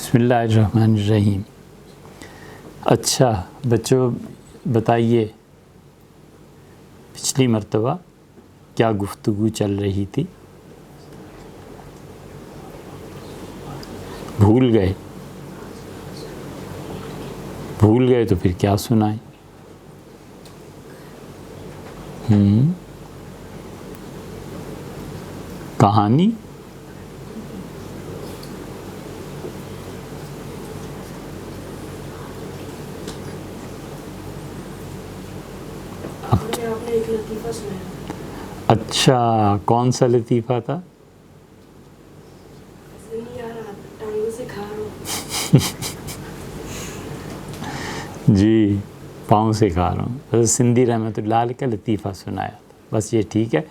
بسم اللہ الرحمن الرحیم۔ اچھا بچوں بتائیے، پچھلی مرتبہ کیا گفتگو چل رہی تھی؟ بھول گئے تو پھر کیا سنائیں؟ کہانی؟ ایک لطیفہ سنایا۔ اچھا، کون سا لطیفہ تھا؟ نہیں آ رہا، ٹانگوں سے کھا رہا ہوں۔ جی، پاؤں سے کھا رہا ہوں۔ حضرت سندھی رحمۃ اللہ علیہ کا لطیفہ سنایا تھا، بس یہ ٹھیک ہے۔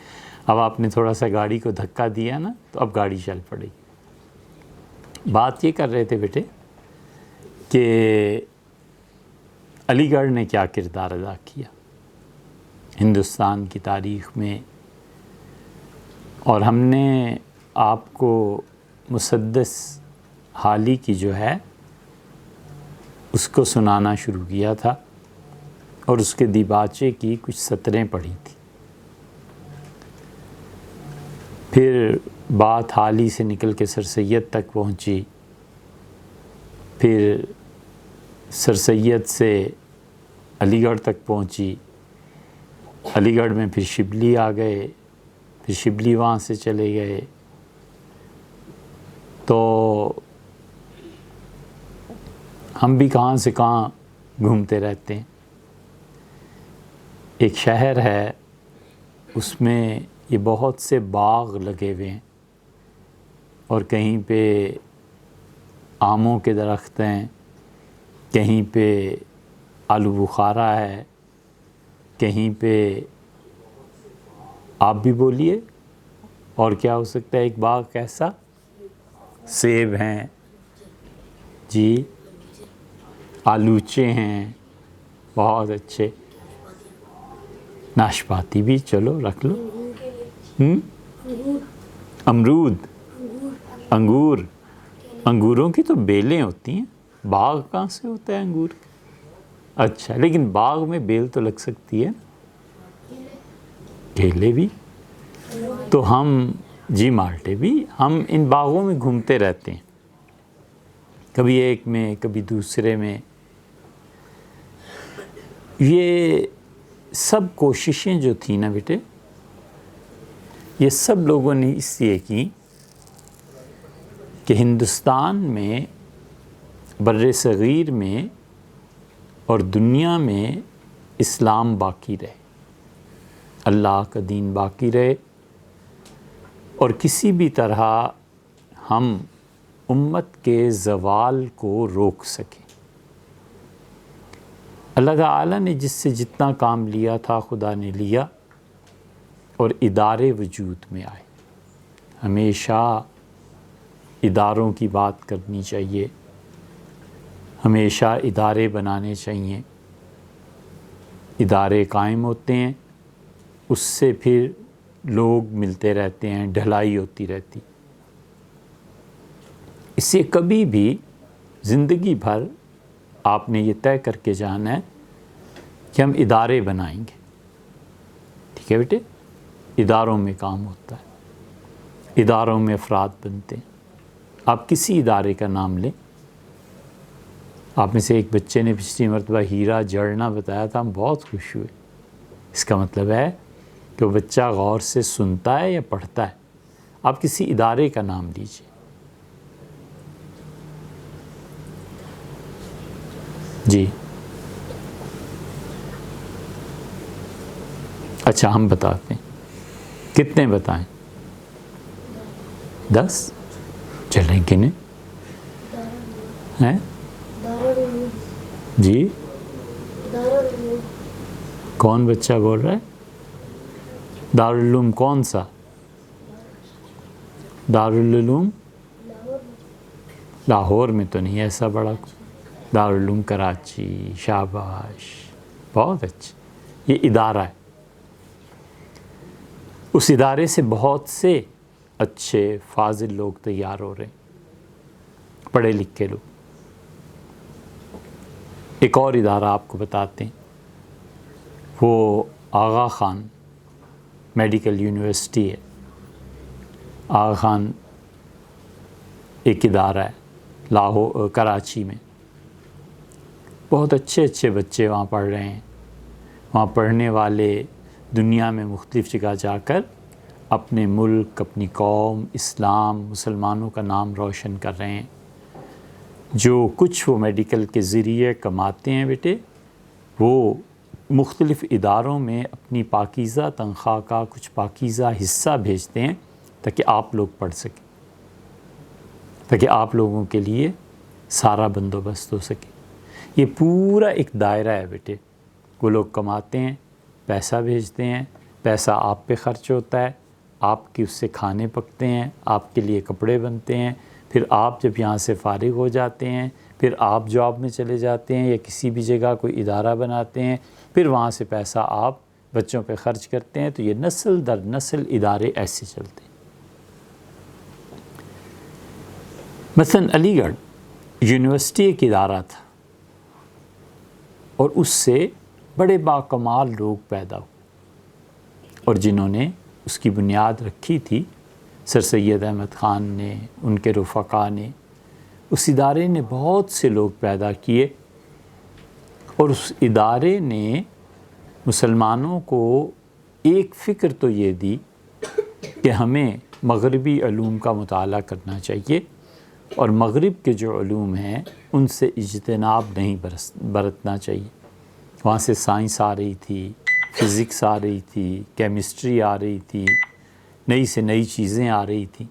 اب آپ نے تھوڑا سا گاڑی کو دھکا دیا نا، تو اب گاڑی چل پڑی۔ بات یہ کر رہے تھے بیٹے کہ علی گڑھ نے کیا کردار ادا کیا ہندوستان کی تاریخ میں، اور ہم نے آپ کو مسدس حالی کی جو ہے اس کو سنانا شروع کیا تھا، اور اس کے دیباچے کی کچھ سطریں پڑھی تھی۔ پھر بات حالی سے نکل کے سر سید تک پہنچی، پھر سر سید سے علی گڑھ تک پہنچی، علی گڑھ میں پھر شبلی آ گئے، پھر شبلی وہاں سے چلے گئے، تو ہم بھی کہاں سے کہاں گھومتے رہتے ہیں۔ ایک شہر ہے، اس میں یہ بہت سے باغ لگے ہوئے ہیں، اور کہیں پہ آموں کے درخت ہیں، کہیں پہ آلو بخارا ہے، کہیں پہ آپ بھی بولیے اور کیا ہو سکتا ہے ایک باغ کیسا؟ سیب ہیں جی، آلوچے ہیں، بہت اچھے، ناشپاتی بھی چلو رکھ لو، امرود، انگور، انگوروں کی تو بیلیں ہوتی ہیں، باغ کہاں سے ہوتا ہے انگور کا؟ اچھا، لیکن باغ میں بیل تو لگ سکتی ہے، کیلے بھی، تو ہم جی مالٹے بھی، ہم ان باغوں میں گھومتے رہتے ہیں، کبھی ایک میں کبھی دوسرے میں۔ یہ سب کوششیں جو تھیں نا بیٹے، یہ سب لوگوں نے اس لیے کی کہ ہندوستان میں، بر صغیر میں اور دنیا میں اسلام باقی رہے، اللہ کا دین باقی رہے، اور کسی بھی طرح ہم امت کے زوال کو روک سکیں۔ اللہ تعالیٰ نے جس سے جتنا کام لیا تھا خدا نے لیا، اور ادارے وجود میں آئے۔ ہمیشہ اداروں کی بات کرنی چاہیے، ہمیشہ ادارے بنانے چاہیے، ادارے قائم ہوتے ہیں، اس سے پھر لوگ ملتے رہتے ہیں، ڈھلائی ہوتی رہتی۔ اس سے کبھی بھی زندگی بھر آپ نے یہ طے کر کے جانا ہے کہ ہم ادارے بنائیں گے، ٹھیک ہے بیٹے؟ اداروں میں کام ہوتا ہے، اداروں میں افراد بنتے ہیں۔ آپ کسی ادارے کا نام لیں، آپ میں سے ایک بچے نے پچھلی مرتبہ ہیرا جڑنا بتایا تھا، ہم بہت خوش ہوئے۔ اس کا مطلب ہے کہ وہ بچہ غور سے سنتا ہے یا پڑھتا ہے۔ آپ کسی ادارے کا نام لیجیے۔ جی اچھا، ہم بتاتے ہیں، کتنے بتائیں؟ 10 چلیں گنے ہیں جی؟ کون بچہ بول رہا ہے؟ دارالعلوم کون سا؟ دارالعلوم لاہور میں تو نہیں ایسا بڑا، دارالعلوم کراچی، شاباش، بہت اچھا، یہ ادارہ ہے۔ اس ادارے سے بہت سے اچھے فاضل لوگ تیار ہو رہے ہیں، پڑھے لکھے لوگ۔ ایک اور ادارہ آپ کو بتاتے ہیں، وہ آغا خان میڈیکل یونیورسٹی ہے۔ آغا خان ایک ادارہ ہے کراچی میں، بہت اچھے اچھے بچے وہاں پڑھ رہے ہیں۔ وہاں پڑھنے والے دنیا میں مختلف جگہ جا کر اپنے ملک، اپنی قوم، اسلام، مسلمانوں کا نام روشن کر رہے ہیں۔ جو کچھ وہ میڈیکل کے ذریعے کماتے ہیں بیٹے، وہ مختلف اداروں میں اپنی پاکیزہ تنخواہ کا کچھ پاکیزہ حصہ بھیجتے ہیں تاکہ آپ لوگ پڑھ سکیں، تاکہ آپ لوگوں کے لیے سارا بندوبست ہو سکے۔ یہ پورا ایک دائرہ ہے بیٹے، وہ لوگ کماتے ہیں، پیسہ بھیجتے ہیں، پیسہ آپ پہ خرچ ہوتا ہے، آپ کی اس سے کھانے پکتے ہیں، آپ کے لیے کپڑے بنتے ہیں، پھر آپ جب یہاں سے فارغ ہو جاتے ہیں، پھر آپ جاب میں چلے جاتے ہیں یا کسی بھی جگہ کوئی ادارہ بناتے ہیں، پھر وہاں سے پیسہ آپ بچوں پہ خرچ کرتے ہیں۔ تو یہ نسل در نسل ادارے ایسے چلتے ہیں۔ مثلا علی گڑھ یونیورسٹی ایک ادارہ تھا، اور اس سے بڑے باکمال لوگ پیدا ہوئے، اور جنہوں نے اس کی بنیاد رکھی تھی سر سید احمد خان نے، ان کے رفقا نے۔ اس ادارے نے بہت سے لوگ پیدا کیے، اور اس ادارے نے مسلمانوں کو ایک فکر تو یہ دی کہ ہمیں مغربی علوم کا مطالعہ کرنا چاہیے، اور مغرب کے جو علوم ہیں ان سے اجتناب نہیں برتنا چاہیے۔ وہاں سے سائنس آ رہی تھی، فزکس آ رہی تھی، کیمسٹری آ رہی تھی، نئی سے نئی چیزیں آ رہی تھیں۔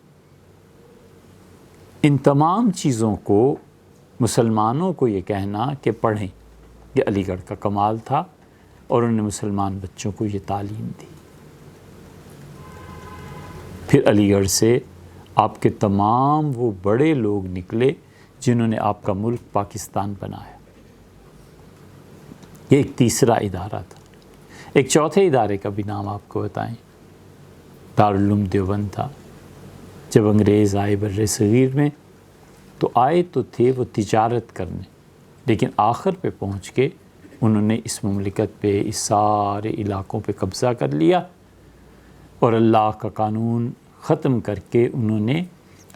ان تمام چیزوں کو مسلمانوں کو یہ کہنا کہ پڑھیں، یہ علی گڑھ کا کمال تھا، اور انہوں نے مسلمان بچوں کو یہ تعلیم دی۔ پھر علی گڑھ سے آپ کے تمام وہ بڑے لوگ نکلے جنہوں نے آپ کا ملک پاکستان بنایا۔ یہ ایک تیسرا ادارہ تھا۔ ایک چوتھے ادارے کا بھی نام آپ کو بتائیں، دارالعلوم دیوبند تھا۔ جب انگریز آئے بر صغیر میں تو آئے تو تھے وہ تجارت کرنے، لیکن آخر پہ پہنچ کے انہوں نے اس مملکت پہ، اس سارے علاقوں پہ قبضہ کر لیا، اور اللہ کا قانون ختم کر کے انہوں نے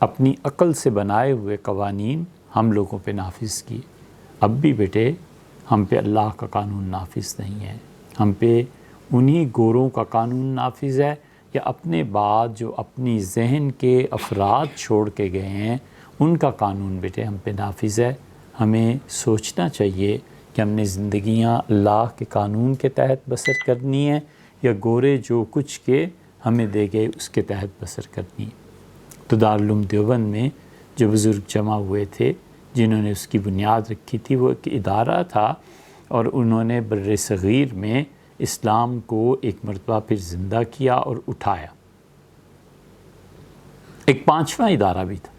اپنی عقل سے بنائے ہوئے قوانین ہم لوگوں پہ نافذ کیے۔ اب بھی بیٹے ہم پہ اللہ کا قانون نافذ نہیں ہے، ہم پہ انہی گوروں کا قانون نافذ ہے، یا اپنے بعد جو اپنی ذہن کے افراد چھوڑ کے گئے ہیں ان کا قانون بیٹے ہم پہ نافذ ہے۔ ہمیں سوچنا چاہیے کہ ہم نے زندگیاں اللہ کے قانون کے تحت بسر کرنی ہے، یا گورے جو کچھ کے ہمیں دے گئے اس کے تحت بسر کرنی ہے۔ تو دارالعلوم دیوبند میں جو بزرگ جمع ہوئے تھے جنہوں نے اس کی بنیاد رکھی تھی، وہ ایک ادارہ تھا، اور انہوں نے بر صغیر میں اسلام کو ایک مرتبہ پھر زندہ کیا اور اٹھایا۔ ایک پانچواں ادارہ بھی تھا،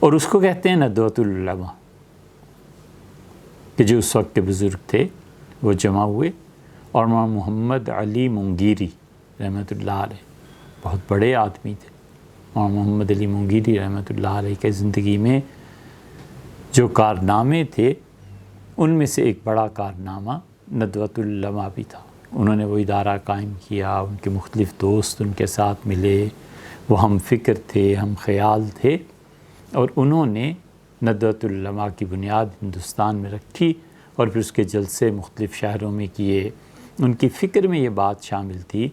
اور اس کو کہتے ہیں ندوۃ العلماء، کہ جو اس وقت کے بزرگ تھے وہ جمع ہوئے، اور مولانا محمد علی منگیری رحمۃ اللہ علیہ بہت بڑے آدمی تھے۔ مولانا محمد علی منگیری رحمۃ اللہ علیہ کے زندگی میں جو کارنامے تھے ان میں سے ایک بڑا کارنامہ ندوۃ العلماء بھی تھا۔ انہوں نے وہ ادارہ قائم کیا، ان کے مختلف دوست ان کے ساتھ ملے، وہ ہم فکر تھے، ہم خیال تھے، اور انہوں نے ندوۃ العلماء کی بنیاد ہندوستان میں رکھی، اور پھر اس کے جلسے مختلف شہروں میں کیے۔ ان کی فکر میں یہ بات شامل تھی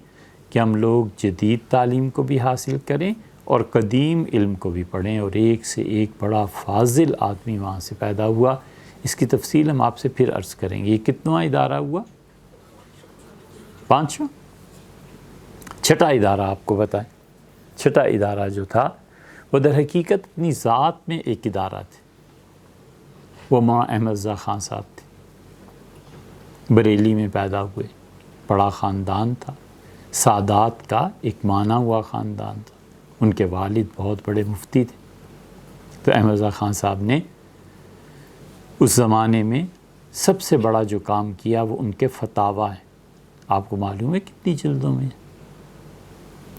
کہ ہم لوگ جدید تعلیم کو بھی حاصل کریں اور قدیم علم کو بھی پڑھیں، اور ایک سے ایک بڑا فاضل آدمی وہاں سے پیدا ہوا۔ اس کی تفصیل ہم آپ سے پھر عرض کریں گے۔ یہ کتنواں ادارہ ہوا؟ پانچواں۔ چھٹا ادارہ آپ کو بتائیں۔ چھٹا ادارہ جو تھا وہ در حقیقت اپنی ذات میں ایک ادارہ تھے، وہ مولانا احمد رضا خان صاحب تھے۔ بریلی میں پیدا ہوئے، بڑا خاندان تھا، سادات کا ایک مانا ہوا خاندان تھا۔ ان کے والد بہت بڑے مفتی تھے۔ تو احمد رضا خان صاحب نے اس زمانے میں سب سے بڑا جو کام کیا وہ ان کے فتاوی ہیں۔ آپ کو معلوم ہے کتنی جلدوں میں؟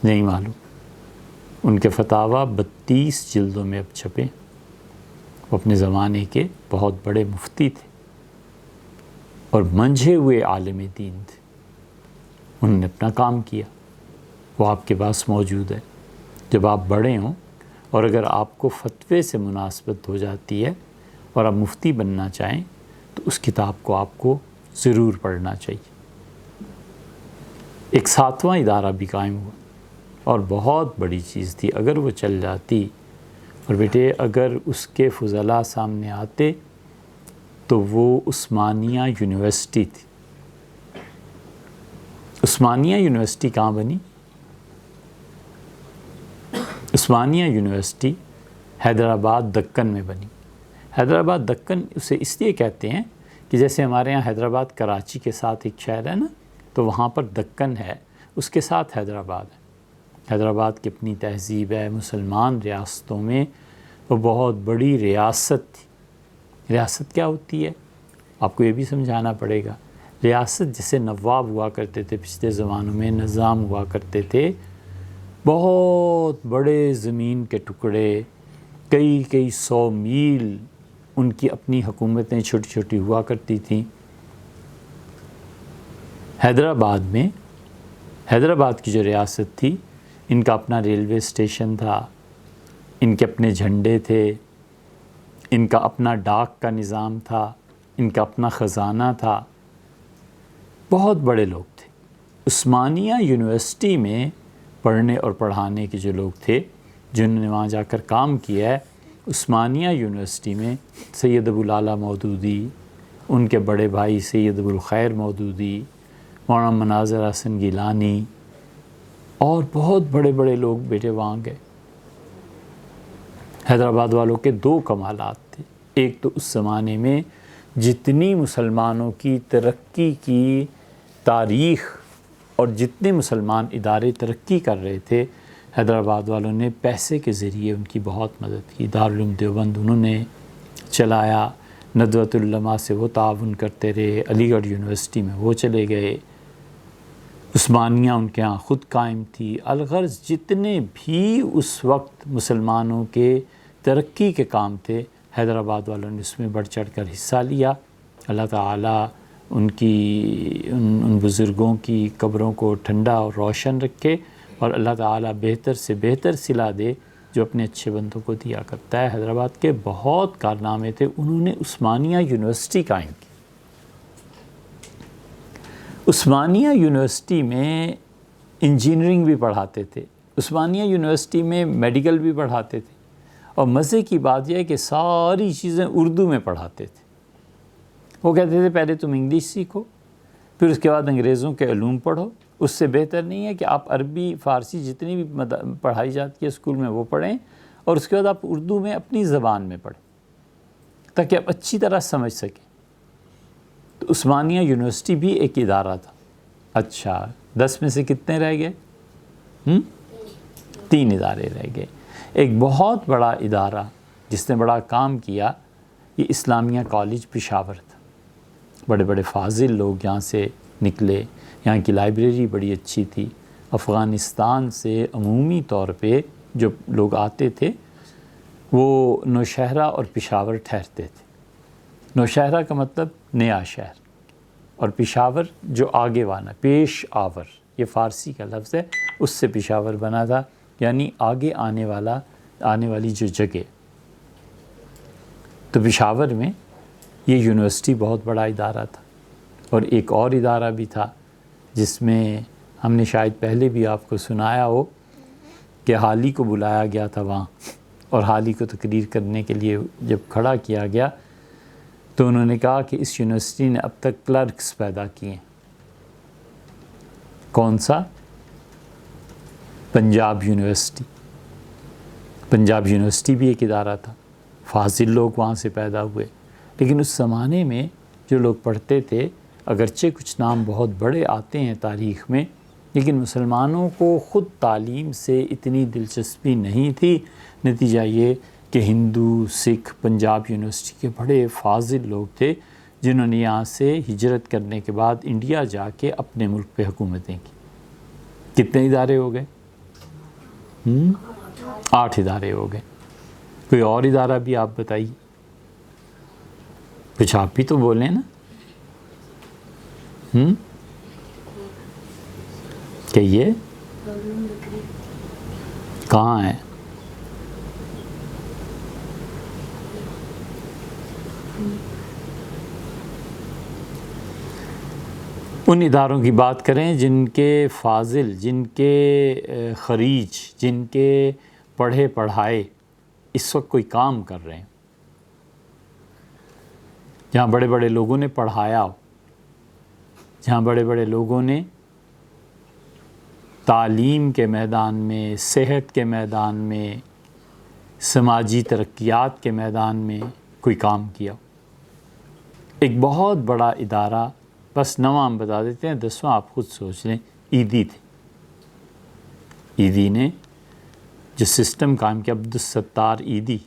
نہیں معلوم۔ ان کے فتاویٰ 32 جلدوں میں اب چھپے. وہ اپنے زمانے کے بہت بڑے مفتی تھے اور منجھے ہوئے عالم دین تھے. انہوں نے اپنا کام کیا، وہ آپ کے پاس موجود ہے. جب آپ بڑے ہوں اور اگر آپ کو فتوے سے مناسبت ہو جاتی ہے اور آپ مفتی بننا چاہیں تو اس کتاب کو آپ کو ضرور پڑھنا چاہیے. ایک 7واں ادارہ بھی قائم ہوا اور بہت بڑی چیز تھی اگر وہ چل جاتی. اور بیٹے اگر اس کے فضلاء سامنے آتے تو وہ عثمانیہ یونیورسٹی تھی. عثمانیہ یونیورسٹی کہاں بنی؟ عثمانیہ یونیورسٹی حیدرآباد دکن میں بنی. حیدرآباد دکن اسے اس لیے کہتے ہیں کہ جیسے ہمارے یہاں حیدرآباد کراچی کے ساتھ ایک شہر ہے نا، تو وہاں پر دکن ہے، اس کے ساتھ حیدرآباد ہے. حیدرآباد کی اپنی تہذیب ہے. مسلمان ریاستوں میں وہ بہت بڑی ریاست تھی. ریاست کیا ہوتی ہے آپ کو یہ بھی سمجھانا پڑے گا. ریاست جیسے نواب ہوا کرتے تھے پچھلے زمانوں میں، نظام ہوا کرتے تھے، بہت بڑے زمین کے ٹکڑے، کئی 100 میل ان کی اپنی حکومتیں چھوٹی چھوٹی ہوا کرتی تھیں. حیدرآباد کی جو ریاست تھی، ان کا اپنا ریلوے اسٹیشن تھا، ان کے اپنے جھنڈے تھے، ان کا اپنا ڈاک کا نظام تھا، ان کا اپنا خزانہ تھا. بہت بڑے لوگ تھے. عثمانیہ یونیورسٹی میں پڑھنے اور پڑھانے کے جو لوگ تھے جنہوں نے وہاں جا کر کام کیا ہے، عثمانیہ یونیورسٹی میں سید ابو الاعلیٰ مودودی، ان کے بڑے بھائی سید ابو الخیر مودودی، مولانا مناظر حسن گیلانی اور بہت بڑے بڑے لوگ بیٹے وہاں گئے. حیدرآباد والوں کے 2 کمالات تھے. ایک تو اس زمانے میں جتنی مسلمانوں کی ترقی کی تاریخ اور جتنے مسلمان ادارے ترقی کر رہے تھے، حیدرآباد والوں نے پیسے کے ذریعے ان کی بہت مدد کی. دارالعلوم دیوبند انہوں نے چلایا، ندوۃ العلماء سے وہ تعاون کرتے رہے، علی گڑھ یونیورسٹی میں وہ چلے گئے، عثمانیہ ان کے ہاں خود قائم تھی. الغرض جتنے بھی اس وقت مسلمانوں کے ترقی کے کام تھے، حیدرآباد والوں نے اس میں بڑھ چڑھ کر حصہ لیا. اللہ تعالیٰ ان بزرگوں کی قبروں کو ٹھنڈا اور روشن رکھے اور اللہ تعالیٰ بہتر سے بہتر صلہ دے جو اپنے اچھے بندوں کو دیا کرتا ہے. حیدرآباد کے بہت کارنامے تھے. انہوں نے عثمانیہ یونیورسٹی قائم کی. عثمانیہ یونیورسٹی میں انجینئرنگ بھی پڑھاتے تھے، عثمانیہ یونیورسٹی میں میڈیکل بھی پڑھاتے تھے، اور مزے کی بات یہ ہے کہ ساری چیزیں اردو میں پڑھاتے تھے. وہ کہتے تھے پہلے تم انگلش سیکھو، پھر اس کے بعد انگریزوں کے علوم پڑھو. اس سے بہتر نہیں ہے کہ آپ عربی فارسی جتنی بھی پڑھائی جاتی ہے اسکول میں وہ پڑھیں، اور اس کے بعد آپ اردو میں اپنی زبان میں پڑھیں تاکہ آپ اچھی طرح سمجھ سکیں. تو عثمانیہ یونیورسٹی بھی ایک ادارہ تھا. اچھا 10 میں سے کتنے رہ گئے؟ 3 ادارے رہ گئے. ایک بہت بڑا ادارہ جس نے بڑا کام کیا یہ اسلامیہ کالج پشاور تھا. بڑے بڑے فاضل لوگ یہاں سے نکلے. یہاں کی لائبریری بڑی اچھی تھی. افغانستان سے عمومی طور پہ جو لوگ آتے تھے وہ نوشہرہ اور پشاور ٹھہرتے تھے. نوشہرہ کا مطلب نیا شہر، اور پشاور جو آگے والا، پیش آور یہ فارسی کا لفظ ہے، اس سے پشاور بنا تھا، یعنی آگے آنے والی جو جگہ. تو پشاور میں یہ یونیورسٹی بہت بڑا ادارہ تھا. اور ایک اور ادارہ بھی تھا جس میں ہم نے شاید پہلے بھی آپ کو سنایا ہو کہ حالی کو بلایا گیا تھا وہاں، اور حالی کو تقریر کرنے کے لیے جب کھڑا کیا گیا تو انہوں نے کہا کہ اس یونیورسٹی نے اب تک کلرکس پیدا کیے ہیں. کون سا؟ پنجاب یونیورسٹی. پنجاب یونیورسٹی بھی ایک ادارہ تھا. فاضل لوگ وہاں سے پیدا ہوئے. لیکن اس زمانے میں جو لوگ پڑھتے تھے، اگرچہ کچھ نام بہت بڑے آتے ہیں تاریخ میں، لیکن مسلمانوں کو خود تعلیم سے اتنی دلچسپی نہیں تھی. نتیجہ یہ کہ ہندو، سکھ پنجاب یونیورسٹی کے بڑے فاضل لوگ تھے جنہوں نے یہاں سے ہجرت کرنے کے بعد انڈیا جا کے اپنے ملک پہ حکومتیں کی. کتنے ادارے ہو گئے؟ 8 ادارے ہو گئے. کوئی اور ادارہ بھی آپ بتائیے, کچھ آپ بھی تو بولیں نا. کہ یہ کہاں ہے؟ ان اداروں کی بات کریں جن کے فاضل, جن کے خریج, جن کے پڑھے پڑھائے اس وقت کوئی کام کر رہے ہیں, جہاں بڑے بڑے لوگوں نے پڑھایا ہو, جہاں بڑے بڑے لوگوں نے تعلیم کے میدان میں, صحت کے میدان میں, سماجی ترقیات کے میدان میں کوئی کام کیا. ایک بہت بڑا ادارہ, بس نواں ہم بتا دیتے ہیں, 10واں آپ خود سوچ لیں, ایدی تھے. ایدی نے جو سسٹم قائم کیا, عبدالستار ایدی,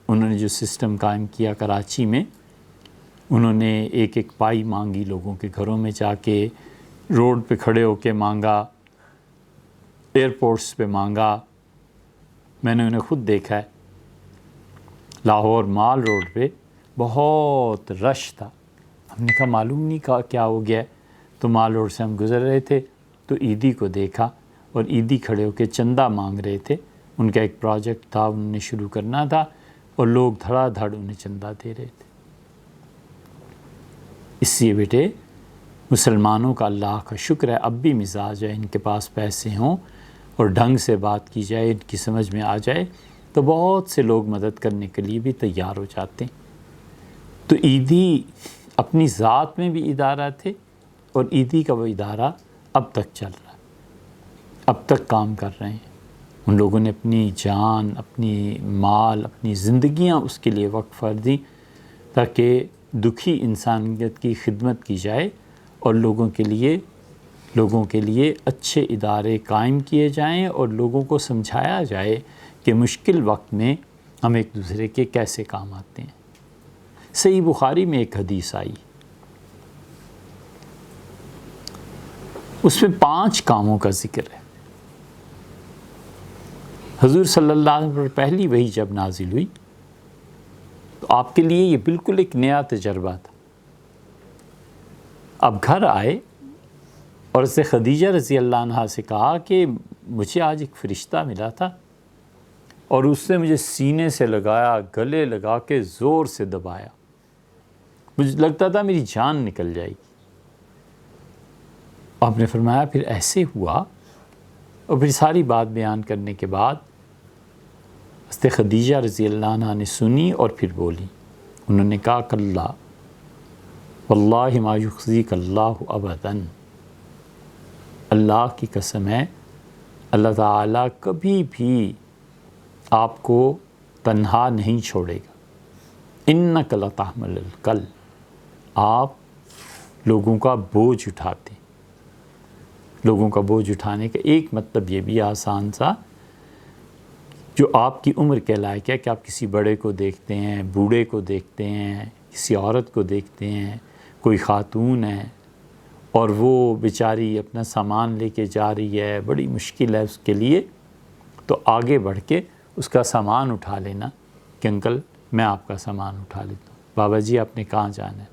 انہوں نے جو سسٹم قائم کیا کراچی میں, انہوں نے ایک ایک پائی مانگی لوگوں کے گھروں میں جا کے, روڈ پہ کھڑے ہو کے مانگا, ایئرپورٹس پہ مانگا. میں نے انہیں خود دیکھا ہے. لاہور مال روڈ پہ بہت رش تھا. ہم نے کہا معلوم نہیں کہا کیا ہو گیا ہے. تو مال روڈ سے ہم گزر رہے تھے تو ایدی کو دیکھا, اور ایدی کھڑے ہو کے چندہ مانگ رہے تھے. ان کا ایک پروجیکٹ تھا, انہوں نے شروع کرنا تھا, اور لوگ دھڑا دھڑ انہیں چندہ دے رہے تھے. اس لیے بیٹے مسلمانوں کا اللہ کا شکر ہے, اب بھی مزاج ہے, ان کے پاس پیسے ہوں اور ڈھنگ سے بات کی جائے, ان کی سمجھ میں آ جائے تو بہت سے لوگ مدد کرنے کے لیے بھی تیار ہو جاتے ہیں. تو ایدی اپنی ذات میں بھی ادارہ تھے, اور ایدی کا وہ ادارہ اب تک چل رہا ہے, اب تک کام کر رہے ہیں. ان لوگوں نے اپنی جان, اپنی مال, اپنی زندگیاں اس کے لیے وقف کر دیں تاکہ دکھی انسانیت کی خدمت کی جائے, اور لوگوں کے لیے اچھے ادارے قائم کیے جائیں, اور لوگوں کو سمجھایا جائے کہ مشکل وقت میں ہم ایک دوسرے کے کیسے کام آتے ہیں. صحیح بخاری میں ایک حدیث آئی, اس میں 5 کاموں کا ذکر ہے. حضور صلی اللہ علیہ وسلم پر پہلی وحی جب نازل ہوئی تو آپ کے لیے یہ بالکل ایک نیا تجربہ تھا. اب گھر آئے اور اسے خدیجہ رضی اللہ عنہا سے کہا کہ مجھے آج ایک فرشتہ ملا تھا, اور اس نے مجھے سینے سے لگایا, گلے لگا کے زور سے دبایا, مجھے لگتا تھا میری جان نکل جائے گی. آپ نے فرمایا پھر ایسے ہوا, اور پھر ساری بات بیان کرنے کے بعد حضرت خدیجہ رضی اللہ عنہا نے سنی اور پھر بولی. انہوں نے کہا کلا واللہ ما یخزیک اللہ ابدا, اللہ کی قسم ہے اللہ تعالیٰ کبھی بھی آپ کو تنہا نہیں چھوڑے گا. انک لتحمل الکل, آپ لوگوں کا بوجھ اٹھاتے. لوگوں کا بوجھ اٹھانے کا ایک مطلب یہ بھی آسان سا, جو آپ کی عمر کے لائق ہے, کہ آپ کسی بڑے کو دیکھتے ہیں, بوڑھے کو دیکھتے ہیں, کسی عورت کو دیکھتے ہیں, کوئی خاتون ہے اور وہ بیچاری اپنا سامان لے کے جا رہی ہے, بڑی مشکل ہے اس کے لیے, تو آگے بڑھ کے اس کا سامان اٹھا لینا کہ انکل میں آپ کا سامان اٹھا لیتا ہوں, بابا جی آپ نے کہاں جانا ہے,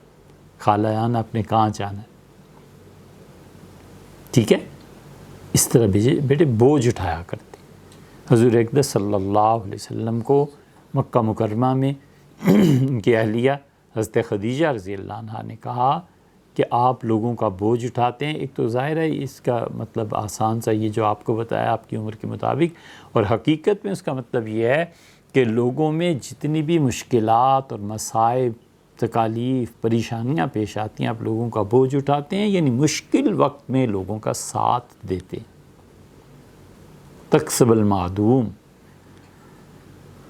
خالہ جان آپ نے کہاں جانا ہے, ٹھیک ہے. اس طرح بیٹے بوجھ اٹھایا کرتے. حضور اقدس صلی اللہ علیہ وسلم کو مکہ مکرمہ میں ان کی اہلیہ حضرت خدیجہ رضی اللہ عنہا نے کہا کہ آپ لوگوں کا بوجھ اٹھاتے ہیں. ایک تو ظاہر ہے اس کا مطلب آسان سا یہ جو آپ کو بتایا آپ کی عمر کے مطابق, اور حقیقت میں اس کا مطلب یہ ہے کہ لوگوں میں جتنی بھی مشکلات اور مصائب, تکالیف, پریشانیاں پیش آتی ہیں, آپ لوگوں کا بوجھ اٹھاتے ہیں, یعنی مشکل وقت میں لوگوں کا ساتھ دیتے ہیں. تکسب المعدوم.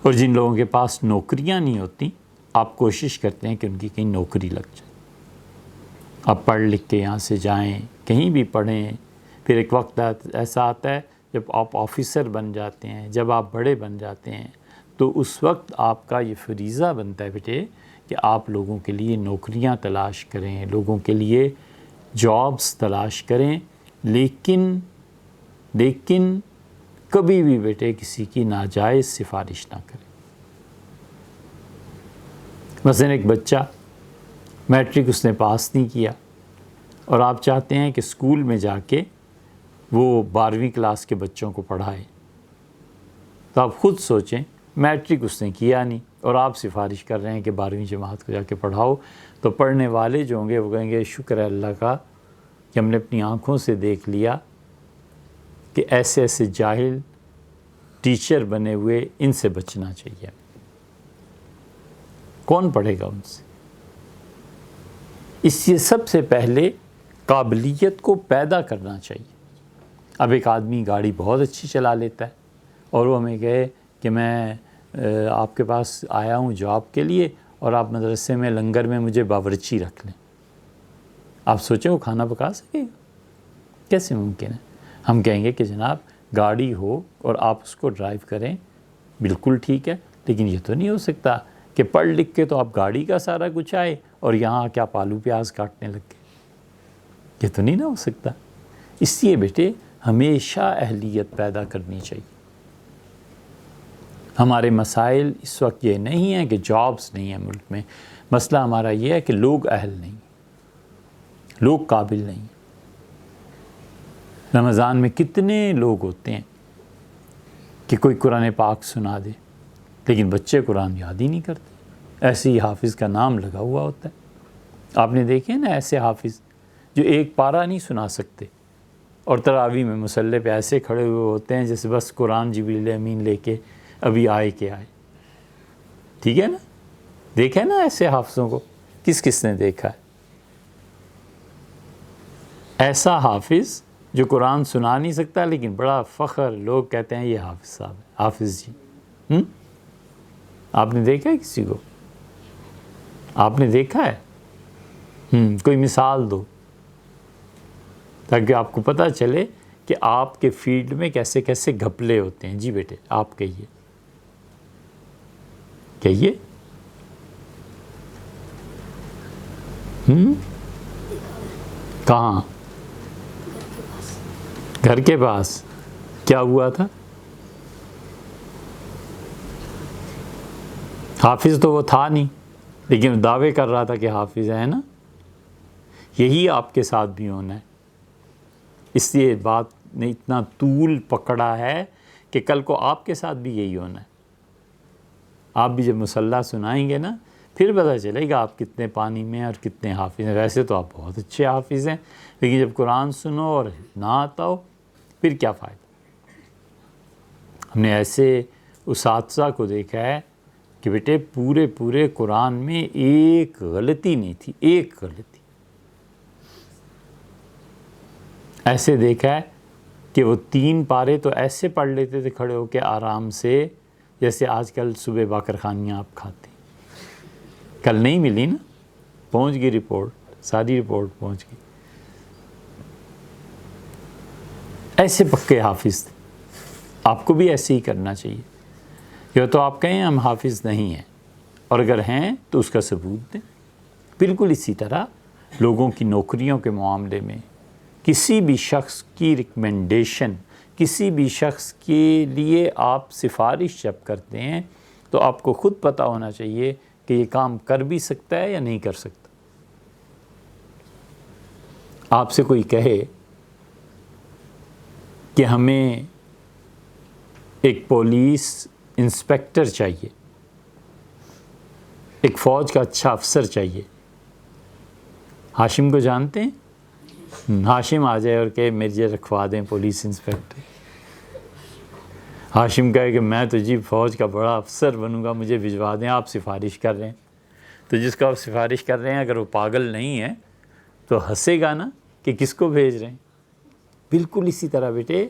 اور جن لوگوں کے پاس نوکریاں نہیں ہوتی, آپ کوشش کرتے ہیں کہ ان کی کہیں نوکری لگ جائے. آپ پڑھ لکھ کے یہاں سے جائیں, کہیں بھی پڑھیں, پھر ایک وقت ایسا آتا ہے جب آپ آفیسر بن جاتے ہیں, جب آپ بڑے بن جاتے ہیں, تو اس وقت آپ کا یہ فریضہ بنتا ہے بیٹے کہ آپ لوگوں کے لیے نوکریاں تلاش کریں, لوگوں کے لیے جابس تلاش کریں, لیکن کبھی بھی بیٹے کسی کی ناجائز سفارش نہ کریں۔ مثلا ایک بچہ میٹرک اس نے پاس نہیں کیا اور آپ چاہتے ہیں کہ اسکول میں جا کے وہ 12ویں کلاس کے بچوں کو پڑھائے، تو آپ خود سوچیں، میٹرک اس نے کیا نہیں اور آپ سفارش کر رہے ہیں کہ 12ویں جماعت کو جا کے پڑھاؤ، تو پڑھنے والے جو ہوں گے وہ کہیں گے شکر ہے اللہ کا کہ ہم نے اپنی آنکھوں سے دیکھ لیا کہ ایسے ایسے جاہل ٹیچر بنے ہوئے، ان سے بچنا چاہیے۔ کون پڑھے گا ان سے؟ اس سے سب سے پہلے قابلیت کو پیدا کرنا چاہیے۔ اب ایک آدمی گاڑی بہت اچھی چلا لیتا ہے اور وہ ہمیں کہے کہ میں آپ کے پاس آیا ہوں جاب کے لیے اور آپ مدرسے میں لنگر میں مجھے باورچی رکھ لیں، آپ سوچیں وہ کھانا پکا سکے گا؟ کیسے ممکن ہے؟ ہم کہیں گے کہ جناب گاڑی ہو اور آپ اس کو ڈرائیو کریں، بالکل ٹھیک ہے، لیکن یہ تو نہیں ہو سکتا کہ پڑھ لکھ کے تو آپ گاڑی کا سارا کچھ آئے اور یہاں کیا پالو پیاز کاٹنے لگ گئے، یہ تو نہیں نہ ہو سکتا۔ اس لیے بیٹے ہمیشہ اہلیت پیدا کرنی چاہیے۔ ہمارے مسائل اس وقت یہ نہیں ہیں کہ جابز نہیں ہیں ملک میں، مسئلہ ہمارا یہ ہے کہ لوگ اہل نہیں، لوگ قابل نہیں۔ رمضان میں کتنے لوگ ہوتے ہیں کہ کوئی قرآن پاک سنا دے لیکن بچے قرآن یاد ہی نہیں کرتے، ایسے ہی حافظ کا نام لگا ہوا ہوتا ہے۔ آپ نے دیکھے نا ایسے حافظ جو ایک پارہ نہیں سنا سکتے اور تراویح میں مصلی پہ ایسے کھڑے ہوئے ہوتے ہیں جیسے بس قرآن جبریل امین لے کے ابھی آئے کہ آئے، ٹھیک ہے نا؟ دیکھا نا ایسے حافظوں کو؟ کس نے دیکھا ہے ایسا حافظ جو قرآن سنا نہیں سکتا لیکن بڑا فخر، لوگ کہتے ہیں یہ حافظ صاحب ہے، حافظ جی؟ آپ نے دیکھا ہے کسی کو؟ آپ نے دیکھا ہے؟ کوئی مثال دو تاکہ آپ کو پتہ چلے کہ آپ کے فیلڈ میں کیسے کیسے گھپلے ہوتے ہیں۔ جی بیٹے آپ کہیے کہیے۔ کہاں؟ گھر کے پاس کیا ہوا تھا؟ حافظ تو وہ تھا نہیں لیکن دعوے کر رہا تھا کہ حافظ ہے نا۔ یہی آپ کے ساتھ بھی ہونا ہے، اس لیے بات نے اتنا طول پکڑا ہے کہ کل کو آپ کے ساتھ بھی یہی ہونا ہے۔ آپ بھی جب مصلی سنائیں گے نا پھر پتہ چلے گا آپ کتنے پانی میں اور کتنے حافظ ہیں۔ ویسے تو آپ بہت اچھے حافظ ہیں لیکن جب قرآن سنو اور نہ آتا ہو پھر کیا فائدہ؟ ہم نے ایسے اساتذہ کو دیکھا ہے کہ بیٹے پورے قرآن میں ایک غلطی نہیں تھی، ایک غلطی۔ ایسے دیکھا ہے کہ وہ 3 پارے تو ایسے پڑھ لیتے تھے کھڑے ہو کے آرام سے جیسے آج کل صبح باقر خانیاں آپ کھاتے ہیں۔ کل نہیں ملی نا، پہنچ گئی رپورٹ، ساری رپورٹ پہنچ گئی۔ ایسے پکے حافظ تھے، آپ کو بھی ایسے ہی کرنا چاہیے۔ یا تو آپ کہیں ہم حافظ نہیں ہیں، اور اگر ہیں تو اس کا ثبوت دیں۔ بالکل اسی طرح لوگوں کی نوکریوں کے معاملے میں کسی بھی شخص کی ریکمنڈیشن، کسی بھی شخص کے لیے آپ سفارش جب کرتے ہیں تو آپ کو خود پتہ ہونا چاہیے کہ یہ کام کر بھی سکتا ہے یا نہیں کر سکتا۔ آپ سے کوئی کہے کہ ہمیں ایک پولیس انسپیکٹر چاہیے، ایک فوج کا اچھا افسر چاہیے، ہاشم کو جانتے ہیں؟ ہاشم آ جائے اور کہ مجھے رکھوا دیں پولیس انسپیکٹر۔ ہاشم کہے کہ میں تو جی فوج کا بڑا افسر بنوں گا، مجھے بھجوا دیں، آپ سفارش کر رہے ہیں۔ تو جس کو آپ سفارش کر رہے ہیں اگر وہ پاگل نہیں ہے تو ہنسے گا نا کہ کس کو بھیج رہے ہیں۔ بالکل اسی طرح بیٹے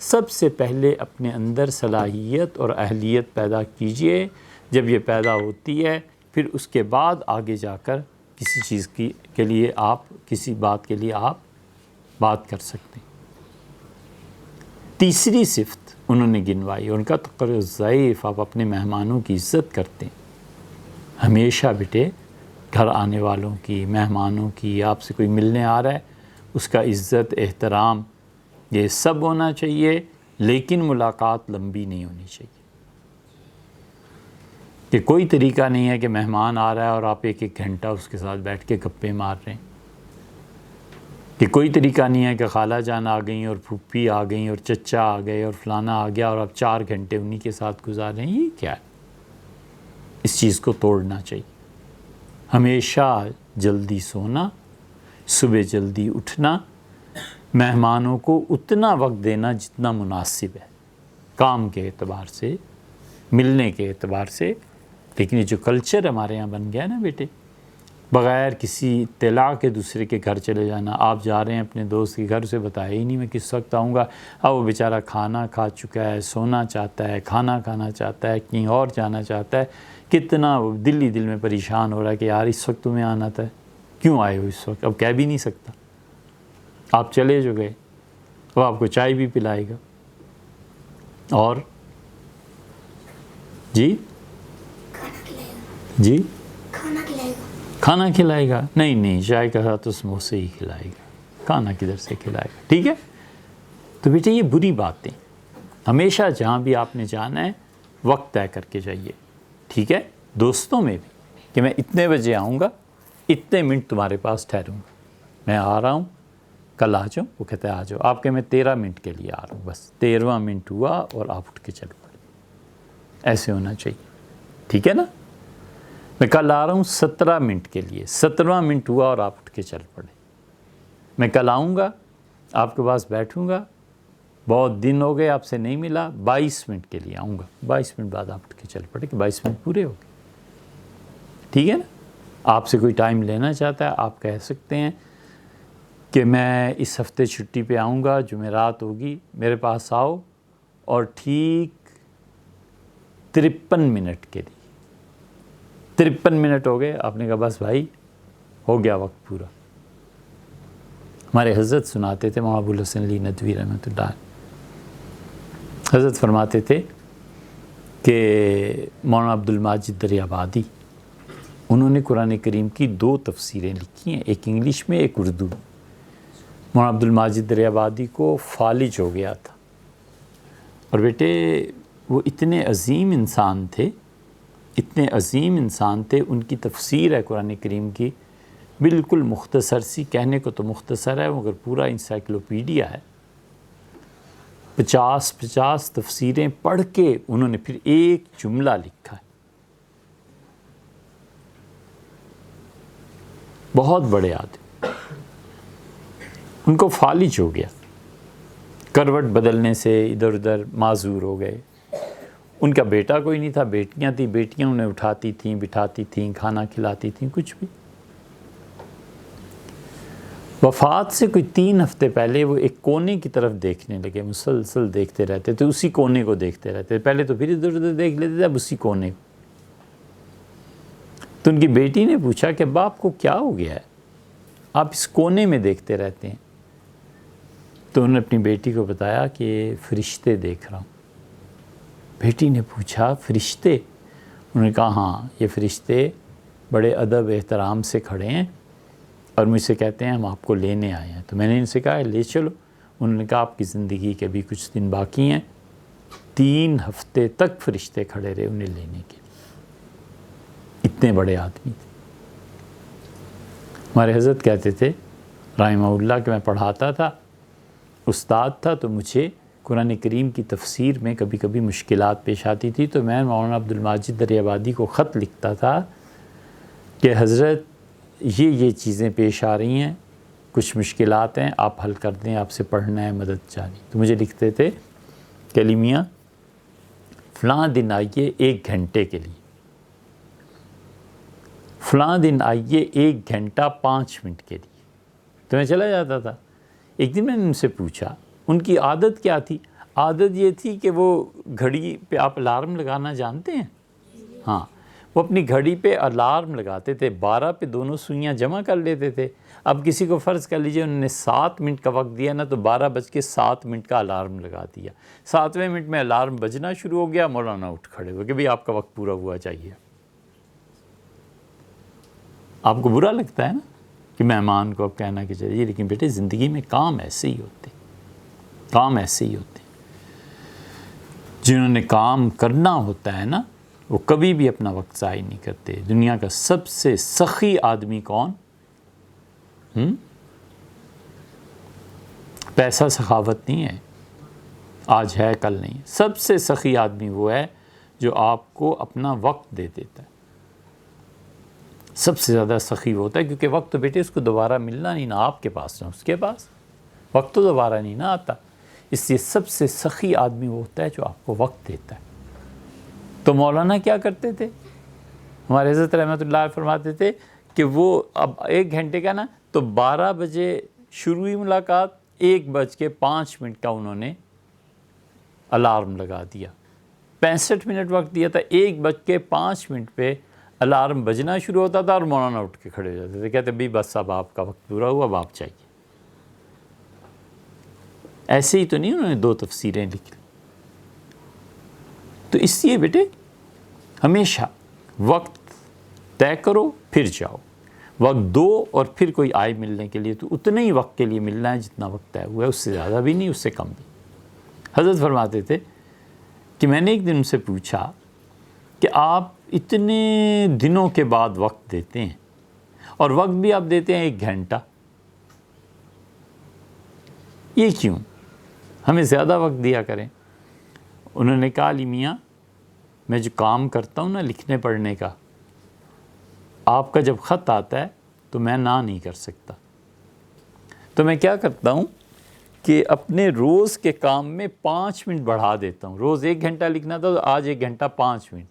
سب سے پہلے اپنے اندر صلاحیت اور اہلیت پیدا کیجئے۔ جب یہ پیدا ہوتی ہے پھر اس کے بعد آگے جا کر کسی چیز کے لیے آپ کسی بات کے لیے آپ بات کر سکتے ہیں۔ تیسری صفت انہوں نے گنوائی، ان کا تقرر ضعیف، آپ اپنے مہمانوں کی عزت کرتے ہیں۔ ہمیشہ بیٹے گھر آنے والوں کی، مہمانوں کی، آپ سے کوئی ملنے آ رہا ہے اس کا عزت، احترام یہ سب ہونا چاہیے، لیکن ملاقات لمبی نہیں ہونی چاہیے، کہ کوئی طریقہ نہیں ہے کہ مہمان آ رہا ہے اور آپ ایک ایک گھنٹہ اس کے ساتھ بیٹھ کے گپے مار رہے ہیں، کہ کوئی طریقہ نہیں ہے کہ خالہ جان آ گئیں اور پھوپھی آ گئیں اور چچا آ گئے اور فلانا آ گیا اور آپ 4 گھنٹے انہی کے ساتھ گزار رہے ہیں۔ یہ کیا ہے؟ اس چیز کو توڑنا چاہیے۔ ہمیشہ جلدی سونا، صبح جلدی اٹھنا، مہمانوں کو اتنا وقت دینا جتنا مناسب ہے، کام کے اعتبار سے، ملنے کے اعتبار سے۔ لیکن یہ جو کلچر ہمارے یہاں بن گیا ہے نا بیٹے، بغیر کسی اطلاع کے دوسرے کے گھر چلے جانا، آپ جا رہے ہیں اپنے دوست کے گھر، اسے بتایا ہی نہیں میں کس وقت آؤں گا، اب وہ بیچارہ کھانا کھا چکا ہے، سونا چاہتا ہے، کھانا کھانا چاہتا ہے، کہیں اور جانا چاہتا ہے، کتنا وہ دل ہی دل میں پریشان ہو رہا ہے کہ یار اس وقت تمہیں آنا تھا، کیوں آئے ہو اس وقت؟ اب کہہ بھی نہیں سکتا، آپ چلے جو گئے، وہ آپ کو چائے بھی پلائے گا، اور جی جی کھانا کھلائے گا، نہیں چائے کا ساتھ تو سموسے ہی کھلائے گا، کھانا کدھر سے کھلائے گا؟ ٹھیک ہے؟ تو بیٹے یہ بری باتیں، ہمیشہ جہاں بھی آپ نے جانا ہے وقت طے کر کے جائیے، ٹھیک ہے؟ دوستوں میں بھی کہ میں اتنے بجے آؤں گا، اتنے منٹ تمہارے پاس ٹھہروں گا، میں آ رہا ہوں، کل آ جاؤں، وہ کہتا ہے آ جاؤ، آپ کہ میں 13 منٹ کے لیے آ رہا ہوں، بس 13واں منٹ ہوا اور آپ اٹھ کے چل پڑے، ایسے ہونا چاہیے، ٹھیک ہے نا؟ میں کل آ رہا ہوں 17 منٹ کے لیے، 17واں منٹ ہوا اور آپ اٹھ کے چل پڑے، میں کل آؤں گا، آپ کے پاس بیٹھوں گا، بہت دن ہو گئے آپ سے نہیں ملا، 22 منٹ کے لیے آؤں گا، 22 منٹ بعد آپ اٹھ کے چل پڑے کہ 22 منٹ پورے ہو گئے، ٹھیک ہے نا؟ آپ سے کوئی ٹائم لینا چاہتا ہے، آپ کہہ سکتے ہیں کہ میں اس ہفتے چھٹی پہ آؤں گا، جمعرات ہوگی، میرے پاس آؤ، اور ٹھیک 53 منٹ کے لیے، 53 منٹ ہو گئے، آپ نے کہا بس بھائی ہو گیا وقت پورا۔ ہمارے حضرت سناتے تھے، مولانا ابوالحسن علی ندوی رحمۃ اللہ، حضرت فرماتے تھے کہ مولانا عبدالماجد دریابادی، انہوں نے قرآن کریم کی 2 تفسیریں لکھی ہیں، ایک انگلش میں ایک اردو میں۔ مولانا عبدالماجد دریابادی کو فالج ہو گیا تھا، اور بیٹے وہ اتنے عظیم انسان تھے، اتنے عظیم انسان تھے، ان کی تفسیر ہے قرآن کریم کی، بالکل مختصر سی، کہنے کو تو مختصر ہے مگر پورا انسائکلوپیڈیا ہے، 50 تفسیریں پڑھ کے انہوں نے پھر ایک جملہ لکھا ہے، بہت بڑے آدمی، ان کو فالج ہو گیا، کروٹ بدلنے سے ادھر ادھر معذور ہو گئے، ان کا بیٹا کوئی نہیں تھا، بیٹیاں تھیں، بیٹیاں انہیں اٹھاتی تھیں، بٹھاتی تھیں، کھانا کھلاتی تھیں، کچھ بھی۔ وفات سے کوئی 3 ہفتے پہلے وہ ایک کونے کی طرف دیکھنے لگے، مسلسل دیکھتے رہتے تھے، اسی کونے کو دیکھتے رہتے، پہلے تو پھر ادھر ادھر دیکھ لیتے تھے، اب اسی کونے کو۔ تو ان کی بیٹی نے پوچھا کہ باپ کو کیا ہو گیا ہے، آپ اس کونے میں دیکھتے رہتے ہیں؟ تو انہوں نے اپنی بیٹی کو بتایا کہ فرشتے دیکھ رہا ہوں۔ بیٹی نے پوچھا فرشتے؟ انہوں نے کہا ہاں، یہ فرشتے بڑے ادب احترام سے کھڑے ہیں اور مجھ سے کہتے ہیں ہم آپ کو لینے آئے ہیں۔ تو میں نے ان سے کہا لے چلو، انہوں نے کہا آپ کی زندگی کے بھی کچھ دن باقی ہیں۔ 3 ہفتے تک فرشتے کھڑے رہے انہیں لینے کے، اتنے بڑے آدمی تھے۔ ہمارے حضرت کہتے تھے رحمہ اللہ کہ میں پڑھاتا تھا، استاد تھا، تو مجھے قرآن کریم کی تفسیر میں کبھی کبھی مشکلات پیش آتی تھی، تو میں مولانا عبدالماجد دریابادی کو خط لکھتا تھا کہ حضرت یہ چیزیں پیش آ رہی ہیں، کچھ مشکلات ہیں، آپ حل کر دیں، آپ سے پڑھنا ہے، مدد چاہیے۔ تو مجھے لکھتے تھے کہ علی میاں فلاں دن آئیے 1 گھنٹے کے لیے، فلاں دن آئیے 1 گھنٹہ 5 منٹ کے لیے، تو میں چلا جاتا تھا۔ ایک دن میں نے ان سے پوچھا ان کی عادت کیا تھی؟ عادت یہ تھی کہ وہ گھڑی پہ، آپ الارم لگانا جانتے ہیں؟ ہاں، وہ اپنی گھڑی پہ الارم لگاتے تھے، 12 پہ دونوں سوئیاں جمع کر لیتے تھے۔ اب کسی کو فرض کر لیجئے انہوں نے 7 منٹ کا وقت دیا نا، تو 12:07 کا الارم لگا دیا، 7ویں منٹ میں الارم بجنا شروع ہو گیا، مولانا اٹھ کھڑے ہوئے کہ بھئی آپ کا وقت پورا ہوا چاہیے۔ آپ کو برا لگتا ہے نا کہ مہمان کو اب کہنا کہ چاہیے، لیکن بیٹے زندگی میں کام ایسے ہی ہوتے، کام ایسے ہی ہوتے۔ جنہوں نے کام کرنا ہوتا ہے نا وہ کبھی بھی اپنا وقت ضائع نہیں کرتے. دنیا کا سب سے سخی آدمی کون؟ پیسہ سخاوت نہیں ہے، آج ہے کل نہیں. سب سے سخی آدمی وہ ہے جو آپ کو اپنا وقت دے دیتا ہے. سب سے زیادہ سخی وہ ہوتا ہے، کیونکہ وقت تو بیٹے اس کو دوبارہ ملنا نہیں، نہ آپ کے پاس نہ اس کے پاس. وقت تو دوبارہ نہیں نہ آتا. اس لیے سب سے سخی آدمی وہ ہوتا ہے جو آپ کو وقت دیتا ہے. تو مولانا کیا کرتے تھے؟ ہمارے حضرت رحمۃ اللہ علیہ فرماتے تھے کہ وہ اب 1 گھنٹے کا نا تو 12 بجے شروع ہوئی ملاقات، 1:05 کا انہوں نے الارم لگا دیا. 65 منٹ وقت دیا تھا، 1:05 پہ الارم بجنا شروع ہوتا تھا اور مولانا اٹھ کے کھڑے ہو جاتے تھے، کہتے بھی بس اب آپ کا وقت پورا ہوا، اب آپ چاہیے. ایسے ہی تو نہیں انہوں نے 2 تفسیریں لکھی. تو اس لیے بیٹے ہمیشہ وقت طے کرو پھر جاؤ. وقت دو اور پھر کوئی آئے ملنے کے لیے تو اتنے ہی وقت کے لیے ملنا ہے جتنا وقت طے ہوا ہے، اس سے زیادہ بھی نہیں، اس سے کم بھی. حضرت فرماتے تھے کہ میں نے ایک دن ان سے پوچھا کہ آپ اتنے دنوں کے بعد وقت دیتے ہیں اور وقت بھی آپ دیتے ہیں 1 گھنٹہ، یہ کیوں؟ ہمیں زیادہ وقت دیا کریں. انہوں نے کہا علی میاں میں جو کام کرتا ہوں نا لکھنے پڑھنے کا، آپ کا جب خط آتا ہے تو میں نہ نہیں کر سکتا. تو میں کیا کرتا ہوں کہ اپنے روز کے کام میں 5 منٹ بڑھا دیتا ہوں. روز 1 گھنٹہ لکھنا تھا تو آج 1 گھنٹہ 5 منٹ،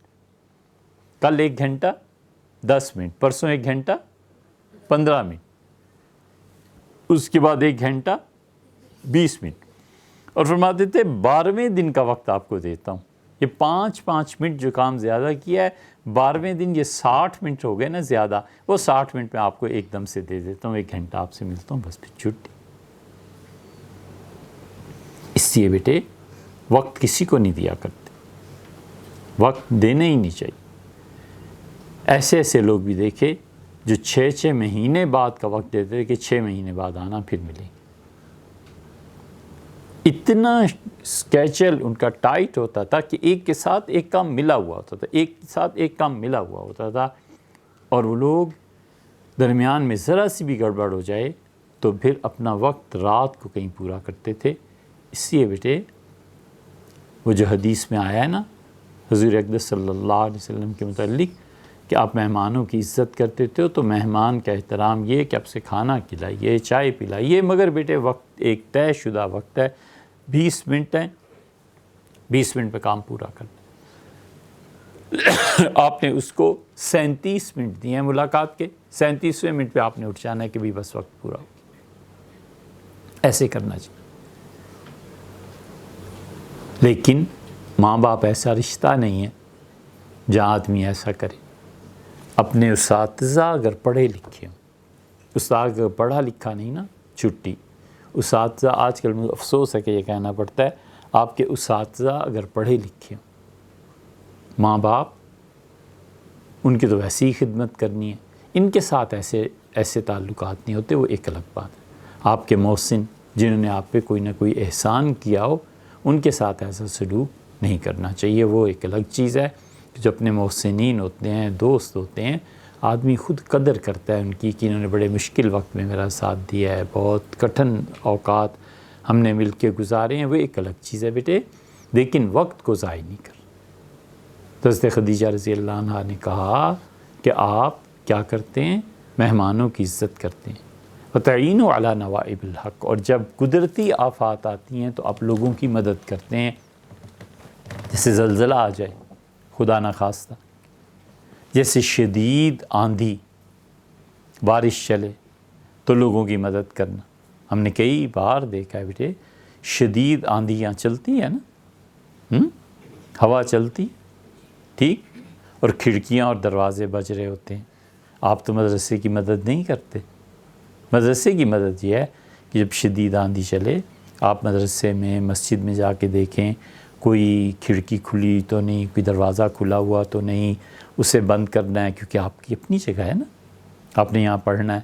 کل 1 گھنٹہ 10 منٹ، پرسوں 1 گھنٹہ 15 منٹ، اس کے بعد 1 گھنٹہ 20 منٹ. اور فرماتے تھے 12ویں دن کا وقت آپ کو دیتا ہوں. یہ 5 منٹ جو کام زیادہ کیا ہے، 12ویں دن یہ 60 منٹ ہو گئے نا زیادہ، وہ 60 منٹ میں آپ کو ایک دم سے دے دیتا ہوں، 1 گھنٹہ آپ سے ملتا ہوں، بس پھر چھٹی. اس لیے بیٹے وقت کسی کو نہیں دیا کرتے، وقت دینا ہی نہیں چاہیے. ایسے ایسے لوگ بھی دیکھے جو 6 مہینے بعد کا وقت دیتے تھے کہ 6 مہینے بعد آنا پھر ملیں گے. اتنا اسکیچل ان کا ٹائٹ ہوتا تھا کہ ایک کے ساتھ ایک کام ملا ہوا ہوتا تھا، ایک کے ساتھ ایک کام ملا ہوا ہوتا تھا، اور وہ لوگ درمیان میں ذرا سی بھی گڑبڑ ہو جائے تو پھر اپنا وقت رات کو کہیں پورا کرتے تھے. اس لیے بیٹے وہ جو حدیث میں آیا ہے نا حضور اقدس صلی اللہ علیہ وسلم کے متعلق کہ آپ مہمانوں کی عزت کرتے تھے، تو مہمان کا احترام یہ کہ آپ سے کھانا کھلائیے، چائے پلائیے، مگر بیٹے وقت ایک طے شدہ وقت ہے، 20 منٹ ہیں، 20 منٹ پہ کام پورا کرنا. آپ نے اس کو 37 منٹ دیے ہیں ملاقات کے، 37ویں منٹ پہ آپ نے اٹھ جانا ہے کہ بھی بس وقت پورا ہو. ایسے کرنا چاہیے. لیکن ماں باپ ایسا رشتہ نہیں ہے جہاں آدمی ایسا کرے. اپنے اساتذہ اگر پڑھے لکھے ہوں، استاد اگر پڑھا لکھا نہیں نا چھٹی. اساتذہ آج کل مجھے افسوس ہے کہ یہ کہنا پڑتا ہے، آپ کے اساتذہ اگر پڑھے لکھے ہوں، ماں باپ ان کی تو ویسی ہی خدمت کرنی ہے، ان کے ساتھ ایسے تعلقات نہیں ہوتے، وہ ایک الگ بات ہے. آپ کے محسن جنہوں نے آپ پہ کوئی نہ کوئی احسان کیا ہو، ان کے ساتھ ایسا سلوک نہیں کرنا چاہیے، وہ ایک الگ چیز ہے. جو اپنے محسنین ہوتے ہیں، دوست ہوتے ہیں، آدمی خود قدر کرتا ہے ان کی کہ انہوں نے بڑے مشکل وقت میں میرا ساتھ دیا ہے، بہت کٹھن اوقات ہم نے مل کے گزارے ہیں، وہ ایک الگ چیز ہے بیٹے. لیکن وقت کو ضائع نہیں کر. حضرت خدیجہ رضی اللہ عنہا نے کہا کہ آپ کیا کرتے ہیں؟ مہمانوں کی عزت کرتے ہیں. وَتَعِينُوا عَلَى نَوَائِبِ الْحَقِّ، اور جب قدرتی آفات آتی ہیں تو آپ لوگوں کی مدد کرتے ہیں. جیسے زلزلہ آ جائے خدا نہ خواستہ، جیسے شدید آندھی بارش چلے تو لوگوں کی مدد کرنا. ہم نے کئی بار دیکھا ہے بیٹے، شدید آندھیاں چلتی ہیں نا، ہوا چلتی ٹھیک، اور کھڑکیاں اور دروازے بج رہے ہوتے ہیں، آپ تو مدرسے کی مدد نہیں کرتے. مدرسے کی مدد یہ ہے کہ جب شدید آندھی چلے آپ مدرسے میں مسجد میں جا کے دیکھیں کوئی کھڑکی کھلی تو نہیں، کوئی دروازہ کھلا ہوا تو نہیں، اسے بند کرنا ہے، کیونکہ آپ کی اپنی جگہ ہے نا، آپ نے یہاں پڑھنا ہے.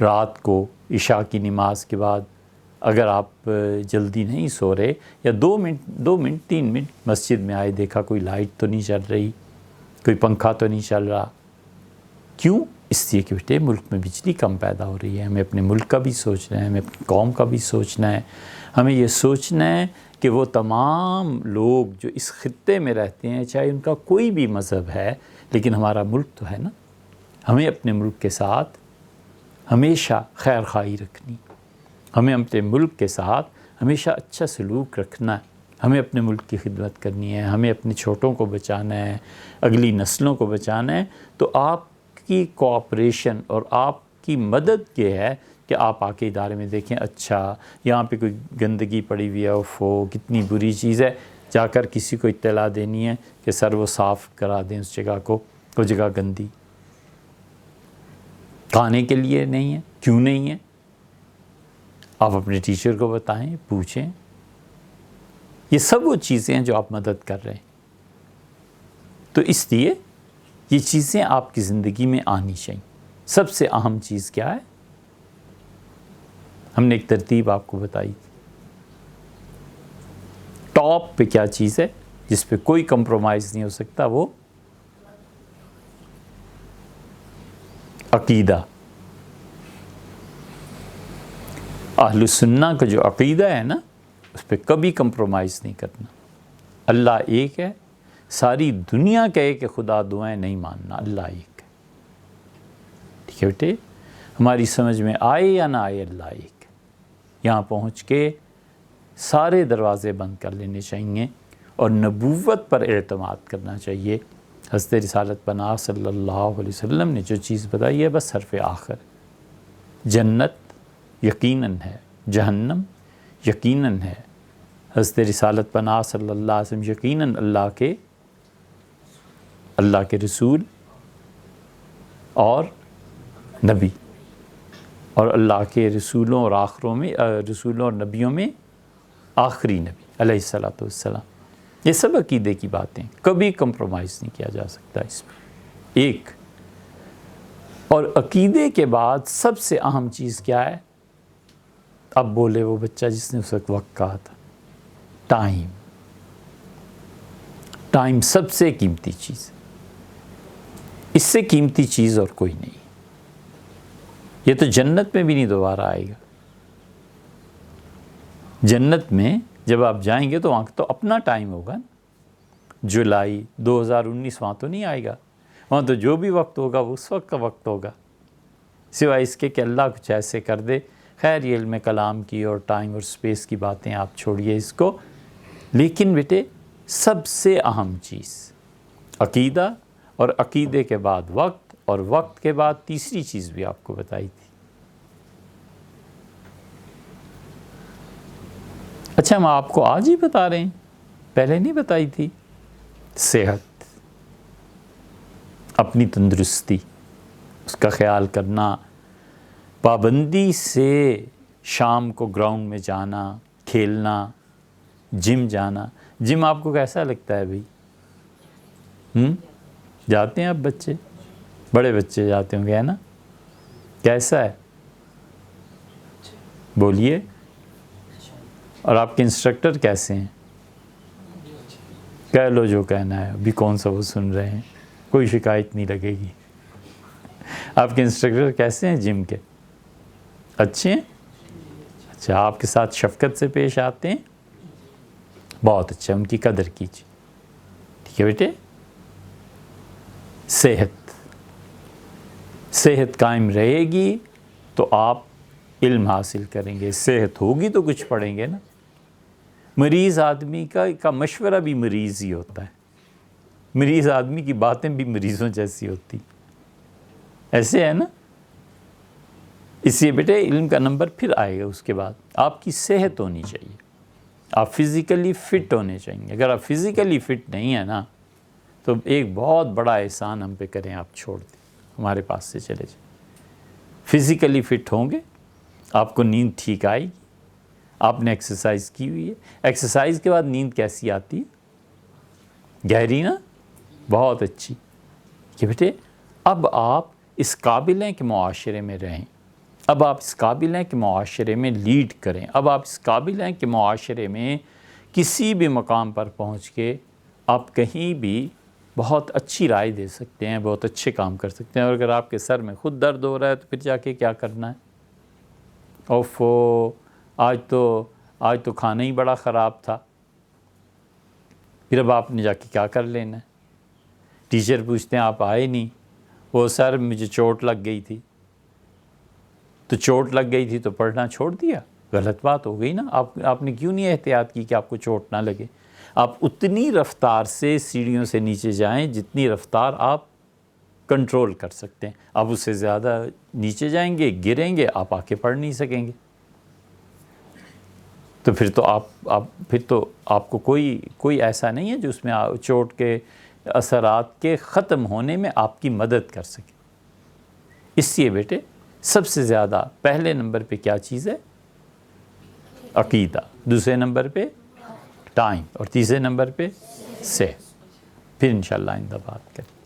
رات کو عشاء کی نماز کے بعد اگر آپ جلدی نہیں سو رہے یا 2 منٹ 3 منٹ مسجد میں آئے، دیکھا کوئی لائٹ تو نہیں چل رہی، کوئی پنکھا تو نہیں چل رہا، کیوں؟ اس لیے کہ بیٹے ملک میں بجلی کم پیدا ہو رہی ہے، ہمیں اپنے ملک کا بھی سوچنا ہے، ہمیں اپنی قوم کا بھی سوچنا ہے، ہمیں یہ سوچنا ہے کہ وہ تمام لوگ جو اس خطے میں رہتے ہیں، چاہے ان کا کوئی بھی مذہب ہے، لیکن ہمارا ملک تو ہے نا، ہمیں اپنے ملک کے ساتھ ہمیشہ خیر خواہی رکھنی، ہمیں اپنے ملک کے ساتھ ہمیشہ اچھا سلوک رکھنا ہے، ہمیں اپنے ملک کی خدمت کرنی ہے، ہمیں اپنے چھوٹوں کو بچانا ہے، اگلی نسلوں کو بچانا ہے۔ تو آپ کی کوآپریشن اور آپ کی مدد یہ ہے کہ آپ آ کے ادارے میں دیکھیں، اچھا یہاں پہ کوئی گندگی پڑی ہوئی ہے، اوفو کتنی بری چیز ہے، جا کر کسی کو اطلاع دینی ہے کہ سر وہ صاف کرا دیں اس جگہ کو، وہ جگہ گندی کھانے کے لیے نہیں ہے، کیوں نہیں ہے؟ آپ اپنے ٹیچر کو بتائیں، پوچھیں۔ یہ سب وہ چیزیں ہیں جو آپ مدد کر رہے ہیں۔ تو اس لیے یہ چیزیں آپ کی زندگی میں آنی چاہیے۔ سب سے اہم چیز کیا ہے؟ ہم نے ایک ترتیب آپ کو بتائی تھی۔ ٹاپ پہ کیا چیز ہے جس پہ کوئی کمپرومائز نہیں ہو سکتا؟ وہ عقیدہ۔ اہل سنہ کا جو عقیدہ ہے نا، اس پہ کبھی کمپرومائز نہیں کرنا۔ اللہ ایک ہے، ساری دنیا کہے کہ خدا دعائیں نہیں ماننا، اللہ ایک ہے۔ ٹھیک ہے بیٹے، ہماری سمجھ میں آئے یا نہ آئے، اللہ ایک ہے۔ یہاں پہنچ کے سارے دروازے بند کر لینے چاہیے اور نبوت پر اعتماد کرنا چاہیے۔ حضرت رسالت پناہ صلی اللہ علیہ وسلم نے جو چیز بتائی ہے بس حرف آخر۔ جنت یقیناً ہے، جہنم یقیناً ہے۔ حضرت رسالت پناہ صلی اللہ علیہ وسلم یقیناً اللہ کے رسول اور نبی، اور اللہ کے رسولوں اور نبیوں میں آخری نبی علیہ الصلوۃ والسلام۔ یہ سب عقیدے کی باتیں، کبھی کمپرومائز نہیں کیا جا سکتا اس میں۔ ایک اور عقیدے کے بعد سب سے اہم چیز کیا ہے؟ اب بولے وہ بچہ جس نے اس وقت کہا تھا، ٹائم سب سے قیمتی چیز، اس سے قیمتی چیز اور کوئی نہیں۔ یہ تو جنت میں بھی نہیں دوبارہ آئے گا۔ جنت میں جب آپ جائیں گے تو وہاں تو اپنا ٹائم ہوگا نا، جولائی 2019 وہاں تو نہیں آئے گا، وہاں تو جو بھی وقت ہوگا وہ اس وقت کا وقت ہوگا، سوائے اس کے کہ اللہ کچھ ایسے کر دے۔ خیر یہ علم کلام کی اور ٹائم اور سپیس کی باتیں آپ چھوڑیے اس کو، لیکن بیٹے سب سے اہم چیز عقیدہ، اور عقیدے کے بعد وقت، اور وقت کے بعد تیسری چیز بھی آپ کو بتائی تھی۔ اچھا ہم آپ کو آج ہی بتا رہے ہیں، پہلے نہیں بتائی تھی؟ صحت، اپنی تندرستی، اس کا خیال کرنا، پابندی سے شام کو گراؤنڈ میں جانا، کھیلنا، جم جانا۔ جم آپ کو کیسا لگتا ہے بھائی؟ جاتے ہیں اب بچے، بڑے بچے جاتے ہوں گے ہے نا؟ کیسا ہے بولیے؟ اور آپ کے انسٹرکٹر کیسے ہیں؟ کہہ لو جو کہنا ہے، ابھی کون سا وہ سن رہے ہیں، کوئی شکایت نہیں لگے گی۔ آپ کے انسٹرکٹر کیسے ہیں جم کے؟ اچھے ہیں؟ اچھا آپ کے ساتھ شفقت سے پیش آتے ہیں؟ بہت اچھا، ان کی قدر کیجیے۔ ٹھیک ہے بیٹے؟ صحت قائم رہے گی تو آپ علم حاصل کریں گے، صحت ہوگی تو کچھ پڑھیں گے نا۔ مریض آدمی کا مشورہ بھی مریض ہی ہوتا ہے، مریض آدمی کی باتیں بھی مریضوں جیسی ہوتی، ایسے ہے نا؟ اس لیے بیٹے علم کا نمبر پھر آئے گا، اس کے بعد آپ کی صحت ہونی چاہیے، آپ فزیکلی فٹ ہونے چاہیے۔ اگر آپ فزیکلی فٹ نہیں ہیں نا تو ایک بہت بڑا احسان ہم پہ کریں، آپ چھوڑ دیں، ہمارے پاس سے چلے جائیں۔ فزیکلی فٹ ہوں گے، آپ کو نیند ٹھیک آئے گی، آپ نے ایکسرسائز کی ہوئی ہے۔ ایکسرسائز کے بعد نیند کیسی آتی ہے؟ گہری نا، بہت اچھی۔ کہ بیٹے اب آپ اس قابل ہیں کہ معاشرے میں رہیں، اب آپ اس قابل ہیں کہ معاشرے میں لیڈ کریں، اب آپ اس قابل ہیں کہ معاشرے میں کسی بھی مقام پر پہنچ کے آپ کہیں بھی بہت اچھی رائے دے سکتے ہیں، بہت اچھے کام کر سکتے ہیں۔ اور اگر آپ کے سر میں خود درد ہو رہا ہے تو پھر جا کے کیا کرنا ہے؟ آج تو کھانا ہی بڑا خراب تھا، پھر اب آپ نے جا کے کیا کر لینا ہے؟ ٹیچر پوچھتے ہیں آپ آئے نہیں، وہ سر مجھے چوٹ لگ گئی تھی، تو چوٹ لگ گئی تھی تو پڑھنا چھوڑ دیا، غلط بات ہو گئی نا۔ آپ نے کیوں نہیں احتیاط کی کہ آپ کو چوٹ نہ لگے؟ آپ اتنی رفتار سے سیڑھیوں سے نیچے جائیں جتنی رفتار آپ کنٹرول کر سکتے ہیں۔ آپ اس سے زیادہ نیچے جائیں گے، گریں گے، آپ آ کے پڑھ نہیں سکیں گے۔ تو پھر تو آپ کو کوئی ایسا نہیں ہے جو اس میں چوٹ کے اثرات کے ختم ہونے میں آپ کی مدد کر سکے۔ اس لیے بیٹے سب سے زیادہ پہلے نمبر پہ کیا چیز ہے؟ عقیدہ، دوسرے نمبر پہ ٹائم، اور تیسرے نمبر پہ صحت۔ پھر انشاءاللہ آئندہ بات کریں۔